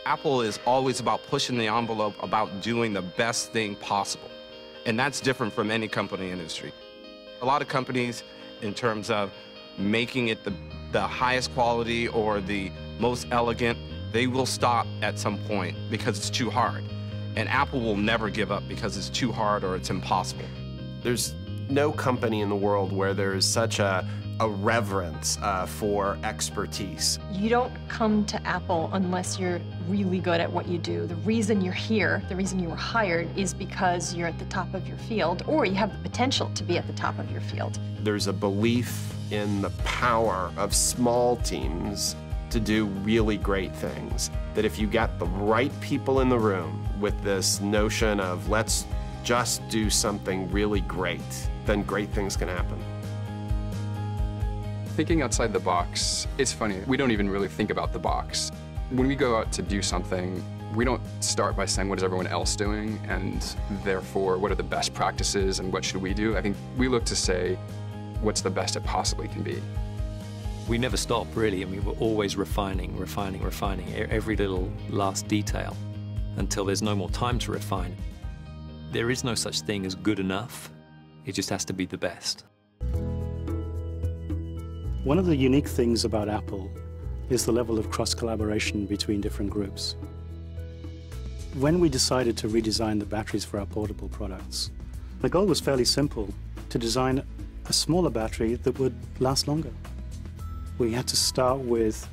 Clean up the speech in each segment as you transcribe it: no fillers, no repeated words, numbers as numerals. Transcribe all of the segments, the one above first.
Apple is always about pushing the envelope, about doing the best thing possible. And that's different from any company industry. A lot of companies, in terms of making it the highest quality or the most elegant, they will stop at some point because it's too hard. And Apple will never give up because it's too hard or it's impossible. There's no company in the world where there's such a reverence for expertise. You don't come to Apple unless you're really good at what you do. The reason you're here, the reason you were hired, is because you're at the top of your field, or you have the potential to be at the top of your field. There's a belief in the power of small teams to do really great things. That if you get the right people in the room with this notion of let's just do something really great, then great things can happen. Thinking outside the box, it's funny, we don't even really think about the box. When we go out to do something, we don't start by saying what is everyone else doing and therefore what are the best practices and what should we do. I think we look to say what's the best it possibly can be. We never stop, really. I mean, we're always refining every little last detail until there's no more time to refine. There is no such thing as good enough. It just has to be the best. One of the unique things about Apple is the level of cross-collaboration between different groups. When we decided to redesign the batteries for our portable products, the goal was fairly simple: to design a smaller battery that would last longer. We had to start with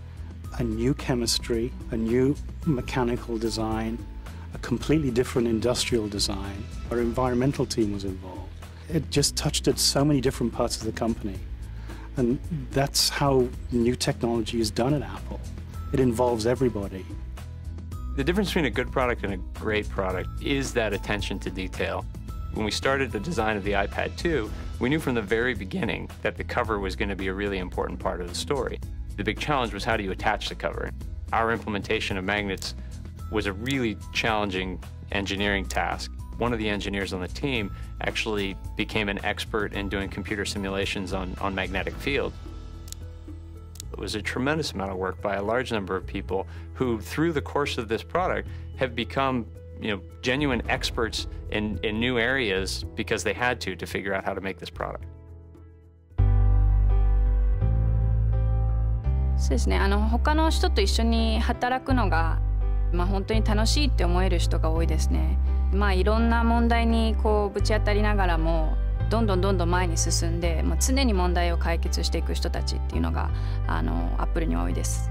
a new chemistry, a new mechanical design, a completely different industrial design. Our environmental team was involved. It just touched at so many different parts of the company. And that's how new technology is done at Apple. It involves everybody. The difference between a good product and a great product is that attention to detail. When we started the design of the iPad 2, we knew from the very beginning that the cover was going to be a really important part of the story. The big challenge was how do you attach the cover? Our implementation of magnets was a really challenging engineering task. One of the engineers on the team actually became an expert in doing computer simulations on magnetic field. It was a tremendous amount of work by a large number of people who, through the course of this product, have become genuine experts in new areas because they had to figure out how to make this product. そうですね。他の人と一緒に働くのが、本当に楽しいって思える人が多いですね。いろんな問題にぶち当たりながらもどんどん前に進んで、常に問題を解決していく人たちっていうのがアップルには多いです。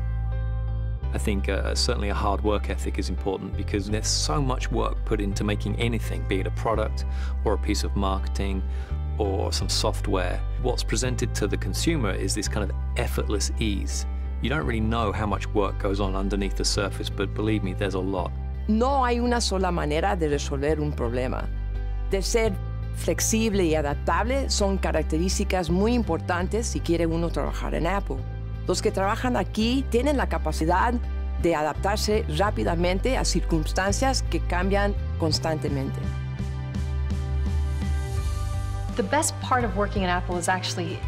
I think certainly a hard work ethic is important because there's so much work put into making anything, be it a product or a piece of marketing or some software. What's presented to the consumer is this kind of effortless ease. You don't really know how much work goes on underneath the surface, but believe me, there's a lot. No hay una sola manera de resolver un problema. De ser flexible y adaptable son características muy importantes si quiere uno trabajar en Apple. Los que trabajan aquí tienen la capacidad de adaptarse rápidamente a circunstancias que cambian constantemente. The best part of working at Apple is actually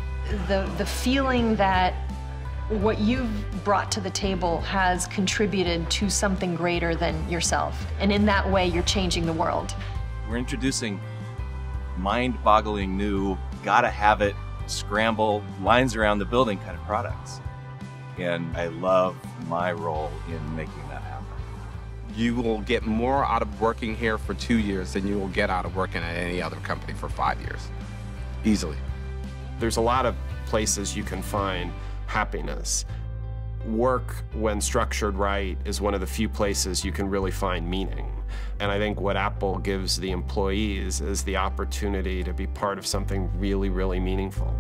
the feeling that what you've brought to the table has contributed to something greater than yourself. And in that way, you're changing the world. We're introducing mind-boggling new, gotta have it, scramble, lines around the building kind of products. And I love my role in making that happen. You will get more out of working here for 2 years than you will get out of working at any other company for 5 years, easily. There's a lot of places you can find happiness. Work, when structured right, is one of the few places you can really find meaning. And I think what Apple gives the employees is the opportunity to be part of something really, really meaningful.